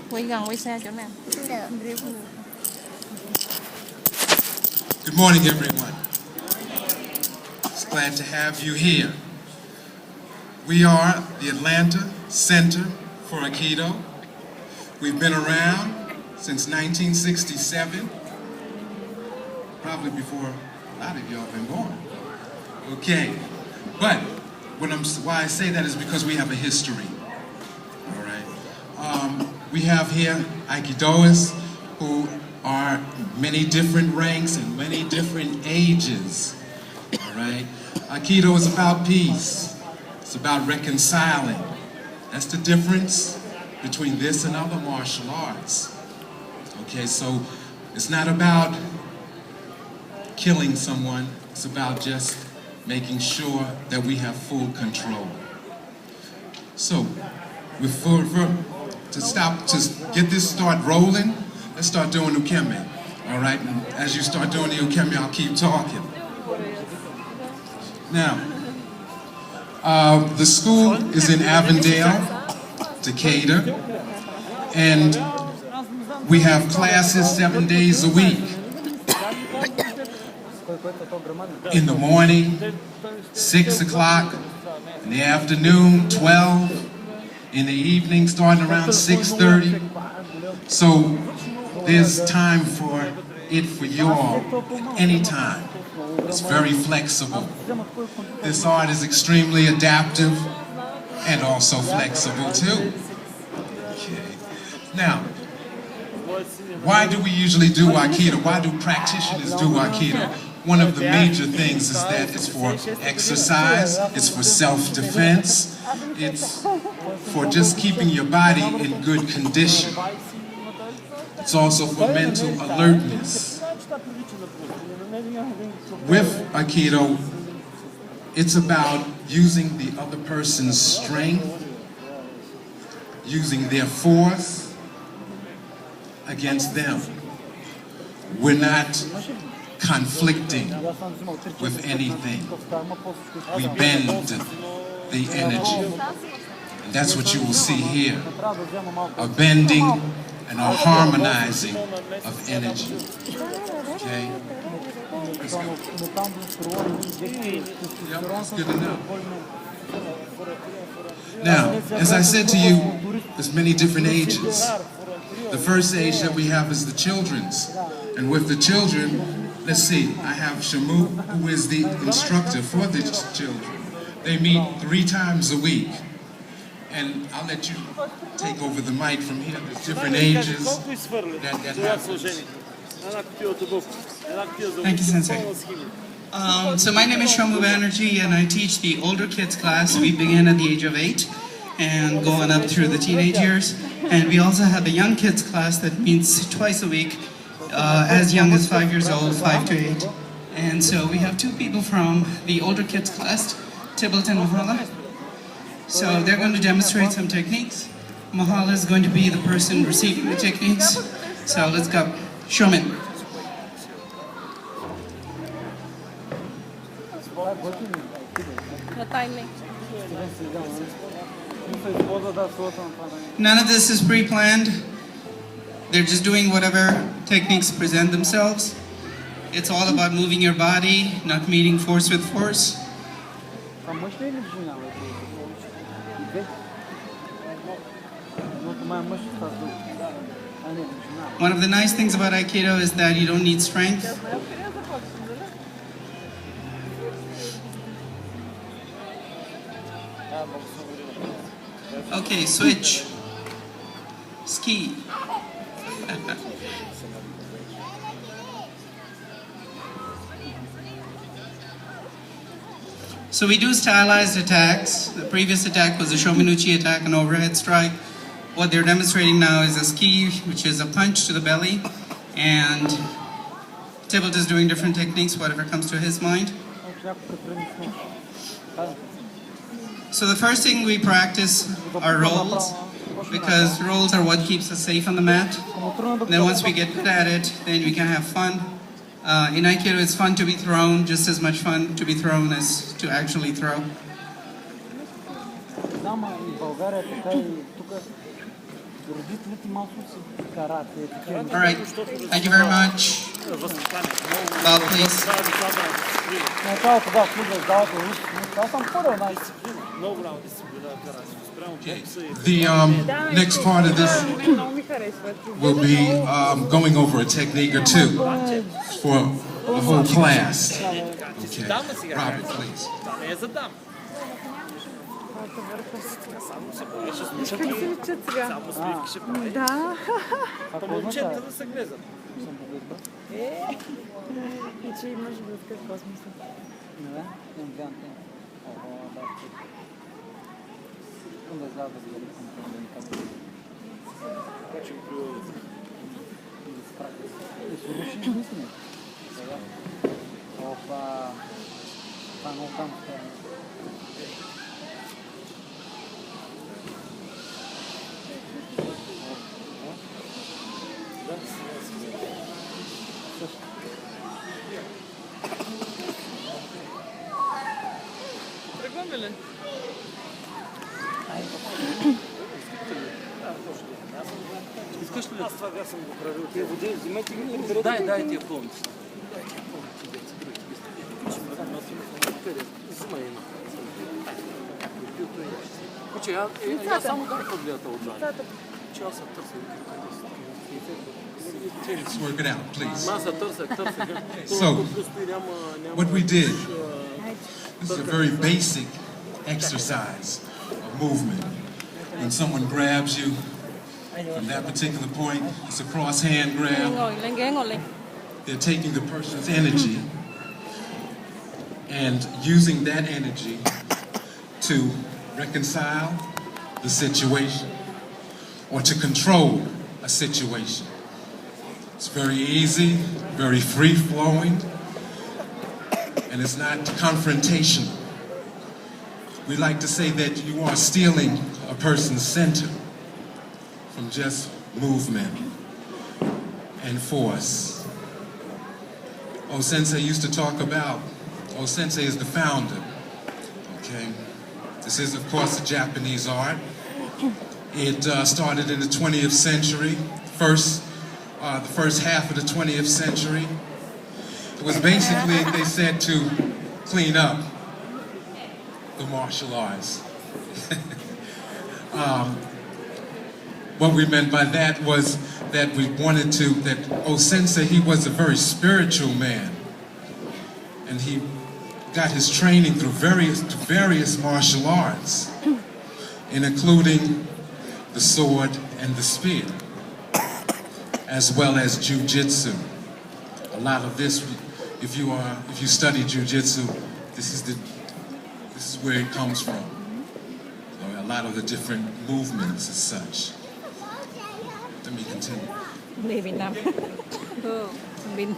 Good morning, everyone. It's glad to have you here. We are the Atlanta Center for Aikido. We've been around since 1967, probably before a lot of y'all been born. Okay, but why I say that is because we have a history. All right. We have here Aikidoists who are many different ranks and many different ages. All right. Aikido is about peace. It's about reconciling. That's the difference between this and other martial arts. Okay, so it's not about killing someone. It's about just making sure that we have full control. So, to get this start rolling, let's start doing ukeme. All right, and as you start doing the ukeme, I'll keep talking. Now, the school is in Avondale, Decatur, and we have classes 7 days a week. In the morning, 6 o'clock, in the afternoon, 12, in the evening, starting around 6:30. So there's time for it for you all, anytime. It's very flexible. This art is extremely adaptive and also flexible too. Okay. Now, why do we usually do Aikido? Why do practitioners do Aikido? One of the major things is that it's for exercise, it's for self-defense, it's for just keeping your body in good condition. It's also for mental alertness. With Aikido, it's about using the other person's strength, using their force against them. We're not conflicting with anything. We bend the energy. And that's what you will see here. A bending and a harmonizing of energy. Okay? That's good. Yep, that's good enough. Now, as I said to you, there's many different ages. The first age that we have is the children's. And with the children, let's see, I have Shamu, who is the instructor for the children. They meet 3 times a week. And I'll let you take over the mic from here. There's different ages that happens. Thank you, Sensei. So my name is Shamu Banerjee, and I teach the older kids class. We begin at the age of 8 and going up through the teenage years. And we also have a young kids class that meets twice a week, as young as 5 years old, 5 to 8. And so we have 2 people from the older kids class, Tibalt and Mahala. So they're going to demonstrate some techniques. Mahala is going to be the person receiving the techniques. So let's go. Show me. None of this is pre-planned. They're just doing whatever techniques present themselves. It's all about moving your body, not meeting force with force. One of the nice things about Aikido is that you don't need strength. Okay, switch. Ski. So we do stylized attacks. The previous attack was a Shominuchi attack, an overhead strike. What they're demonstrating now is a ski, which is a punch to the belly. And Tibalt is doing different techniques, whatever comes to his mind. So the first thing we practice are rolls, because rolls are what keeps us safe on the mat. And then once we get good at it, then we can have fun. In Aikido, it's fun to be thrown, just as much fun to be thrown as to actually throw. All right, thank you very much. Bow, please. The next part of this will be going over a technique or two for the whole class. Okay, Robert, please. Дайте помнить. Я сам удар для этого удара. Let's work it out, please. So, what we did, this is a very basic exercise of movement. When someone grabs you from that particular point, it's a cross hand grab. They're taking the person's energy and using that energy to reconcile the situation or to control a situation. It's very easy, very free-flowing, and it's not confrontational. We like to say that you are stealing a person's center from just movement and force. Sensei used to talk about, Sensei is the founder, okay? This is, of course, a Japanese art. It started in the 20th century, the first half of the 20th century. It was basically, they said, to clean up the martial arts. What we meant by that was that we wanted to, that Sensei, he was a very spiritual man. And he got his training through various martial arts, and including the sword and the spear, as well as jiu-jitsu. A lot of this, if you study jiu-jitsu, this is where it comes from. So a lot of the different movements as such. Let me continue. Đi Việt Nam. Bin.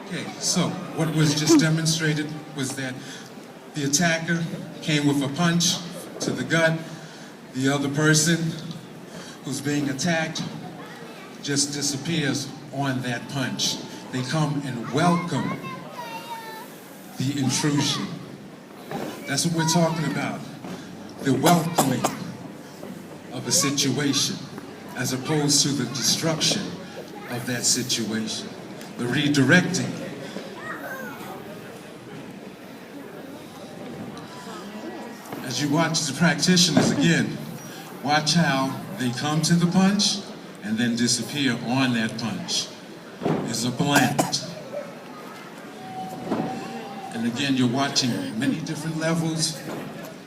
Okay, so what was just demonstrated was that the attacker came with a punch to the gut. The other person who's being attacked just disappears on that punch. They come and welcome the intrusion. That's what we're talking about. The welcoming of a situation as opposed to the destruction of that situation. The redirecting. As you watch the practitioners again, watch how they come to the punch and then disappear on that punch. It's a blend. And again, you're watching many different levels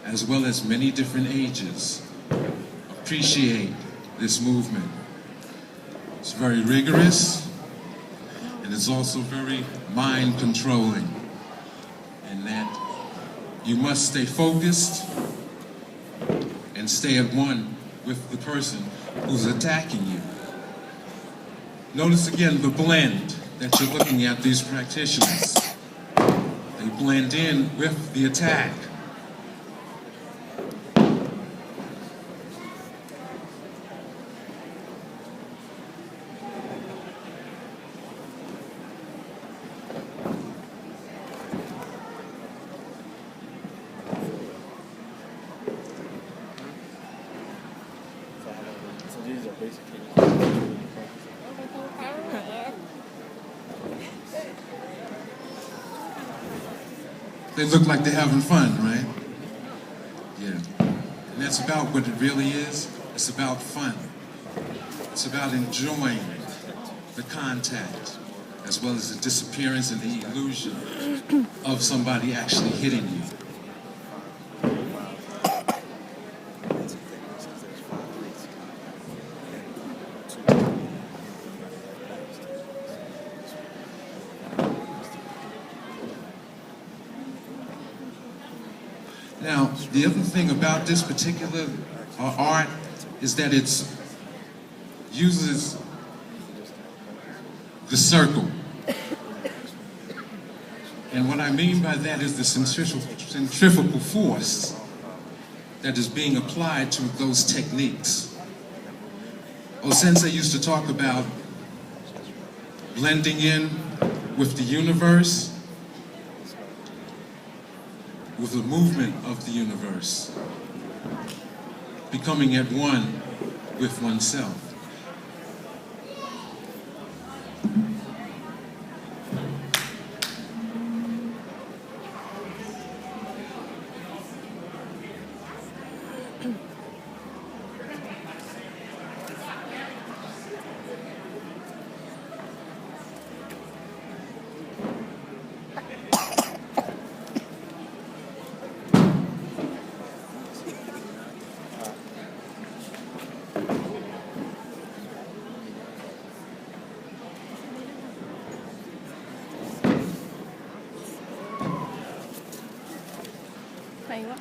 as well as many different ages. Appreciate this movement. It's very rigorous, and it's also very mind-controlling, in that you must stay focused and stay at one with the person who's attacking you. Notice again the blend that you're looking at these practitioners. They blend in with the attack. So these are basically They look like they're having fun, right? Yeah. And that's about what it really is. It's about fun. It's about enjoying the contact, as well as the disappearance and the illusion of somebody actually hitting you. Now, the other thing about this particular art is that it uses the circle. And what I mean by that is the centrifugal force that is being applied to those techniques. Sensei used to talk about blending in with the universe, with the movement of the universe, becoming at one with oneself. Hay quá.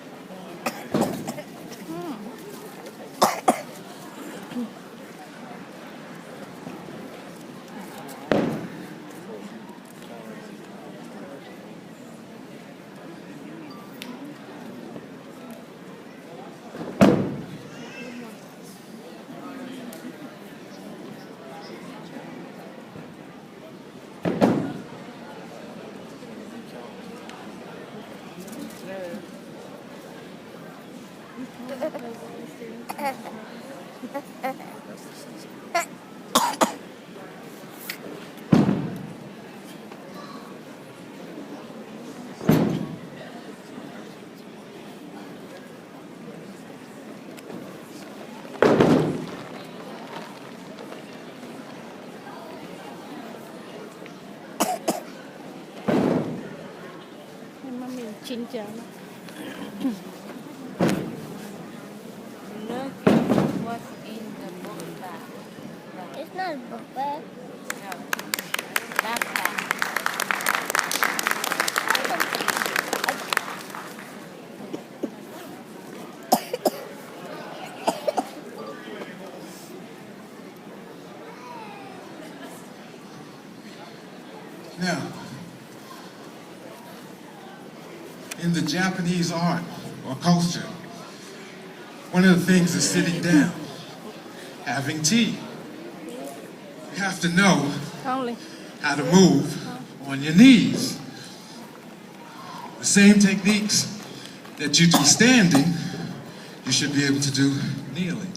Chín chắn. Look what's in the book bag. It's not a book bag. No. Backpack. Now, in the Japanese art or culture, one of the things is sitting down, having tea. You have to know how to move on your knees. The same techniques that you do standing, you should be able to do kneeling.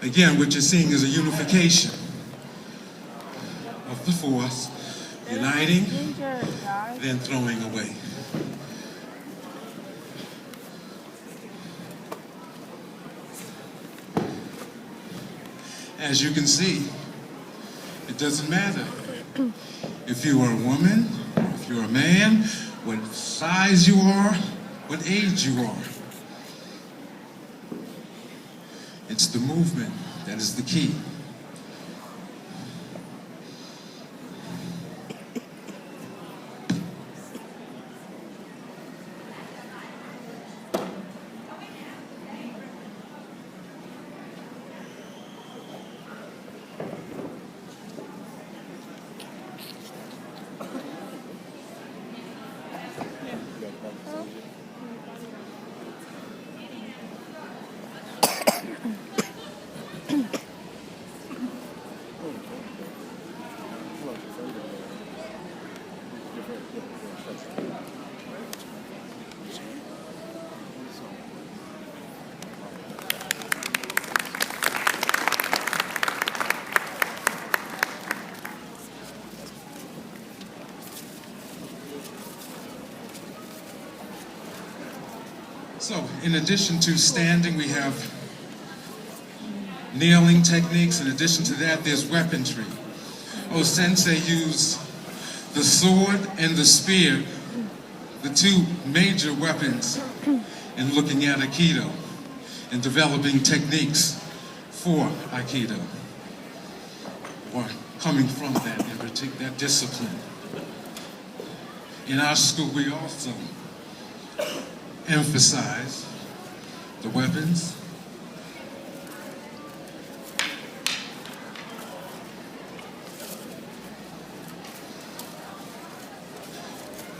Again, what you're seeing is a unification of the force, uniting, then throwing away. As you can see, it doesn't matter if you are a woman, or if you're a man, what size you are, what age you are. It's the movement that is the key. So, in addition to standing, we have kneeling techniques. In addition to that, there's weaponry. Sensei used the sword and the spear, the two major weapons in looking at Aikido and developing techniques for Aikido, or coming from that discipline. In our school, we also emphasize the weapons,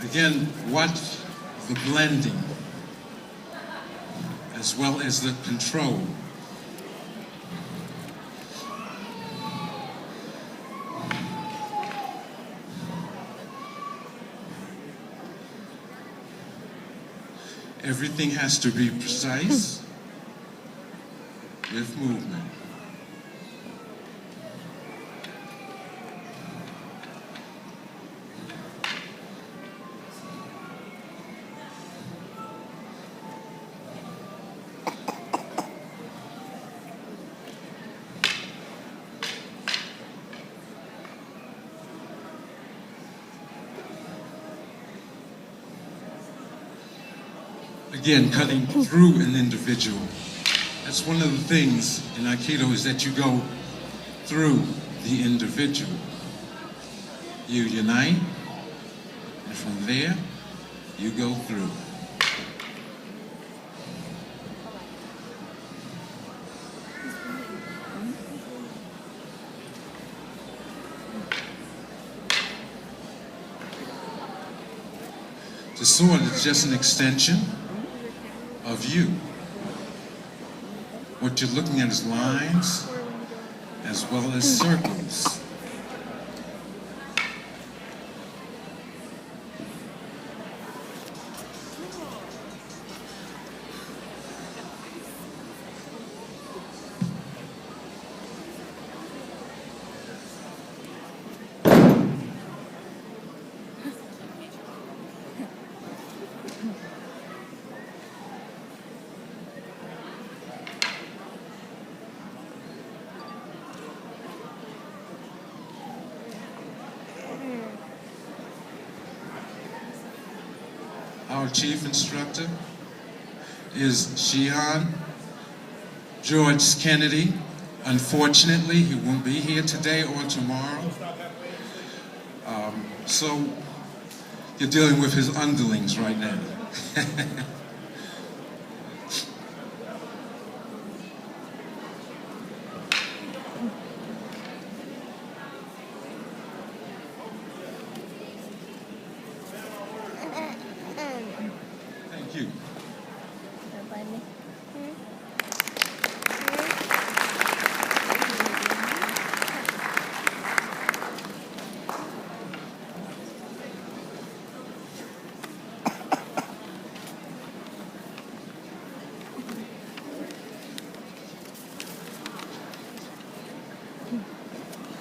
again, watch the blending as well as the control. Everything has to be precise with movement. Again, cutting through an individual. That's one of the things in Aikido, is that you go through the individual. You unite, and from there, you go through. The sword is just an extension of you. What you're looking at is lines as well as circles. Our chief instructor is Shihan George Kennedy. Unfortunately, he won't be here today or tomorrow. So you're dealing with his underlings right now. Thank you.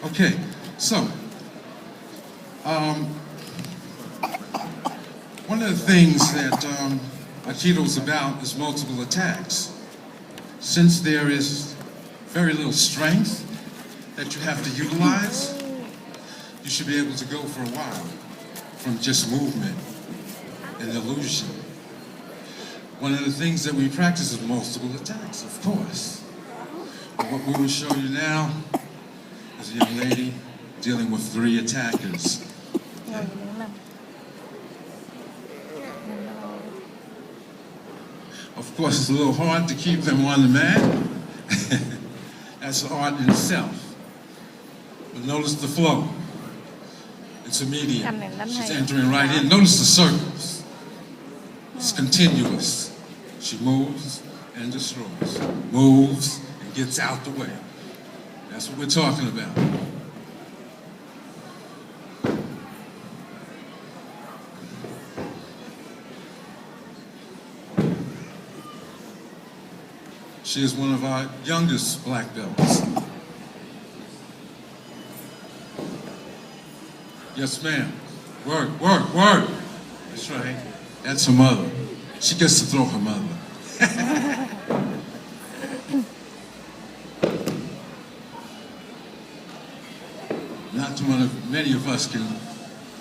Okay, so one of the things that Aikido is about is multiple attacks. Since there is very little strength that you have to utilize, you should be able to go for a while from just movement and illusion. One of the things that we practice is multiple attacks, of course. But what we will show you now is a young lady dealing with 3 attackers. Of course, it's a little hard to keep them on the mat. That's art in itself. But notice the flow. It's immediate. She's entering right in. Notice the circles. It's continuous. She moves and destroys. Moves and gets out the way. That's what we're talking about. She is one of our youngest black belts. Yes, ma'am. Work, work, work. That's right. That's her mother. She gets to throw her mother. Not many of us can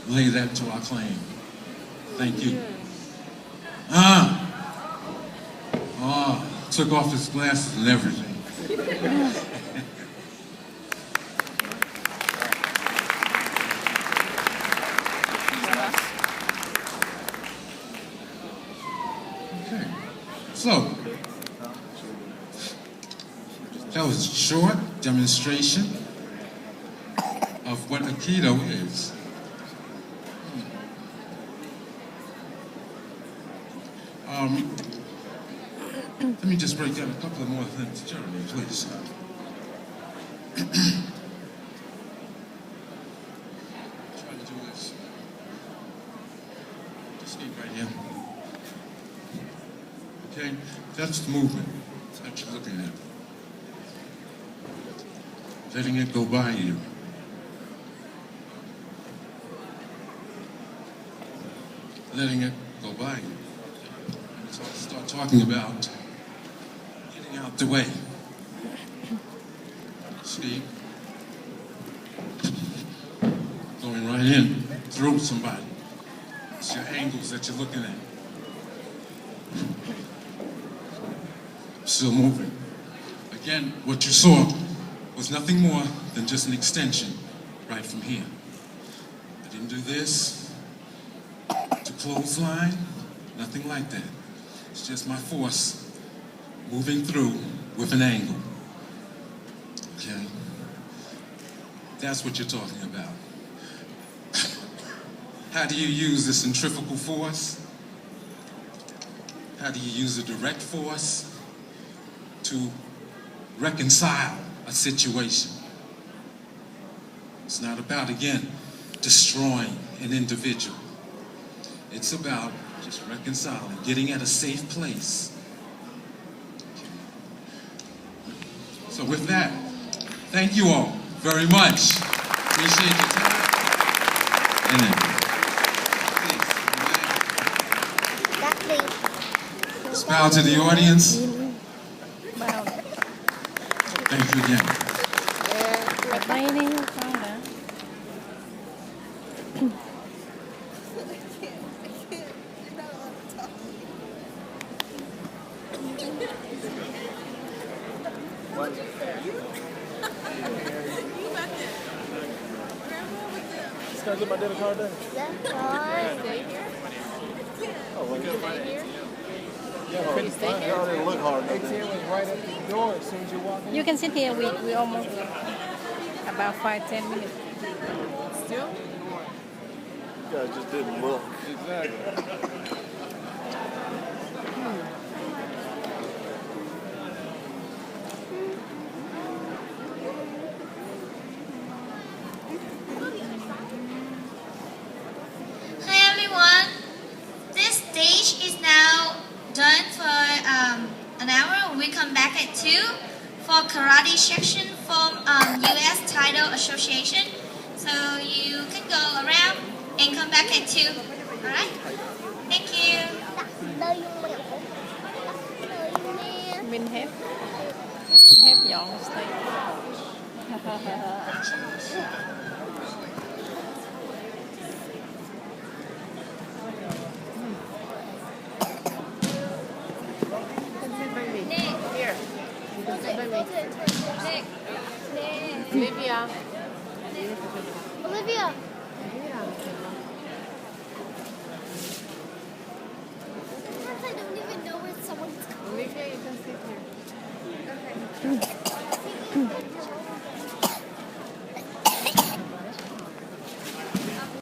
lay that to our claim. Thank you. Took off his glasses and everything. Okay, so that was a short demonstration of what Aikido is. Let me just break down a couple of more things. Jeremy, please. Try to do this. Just keep right here. Okay, that's the movement that you're looking at. Letting it go by you. Letting it go by you. So I'll start talking about getting out the way. See? Going right in through somebody. It's your angles that you're looking at. Still moving. Again, what you saw was nothing more than just an extension right from here. I didn't do this to clothesline, nothing like that. It's just my force moving through with an angle. Okay? That's what you're talking about. How do you use the centrifugal force? How do you use a direct force to reconcile a situation? It's not about, again, destroying an individual. It's about just reconciling, getting at a safe place. So with that, thank you all very much. Appreciate your time. And please, smile to the audience. Thank you again. Can I get my debit card there? Stay here? Oh, well, Stay here? yeah, Can you stay here? it didn't look hard. ATM was right at the door as soon as you walk in. You can sit here. We almost about 5-10 minutes. Still? You guys just didn't look. Exactly. Hi everyone. This stage is now done for an hour. We come back at 2 for karate section from U.S. Title Association. So you can go around and come back at 2. All right? Thank you. Mình hết dọn stage. Here. Olivia. Olivia.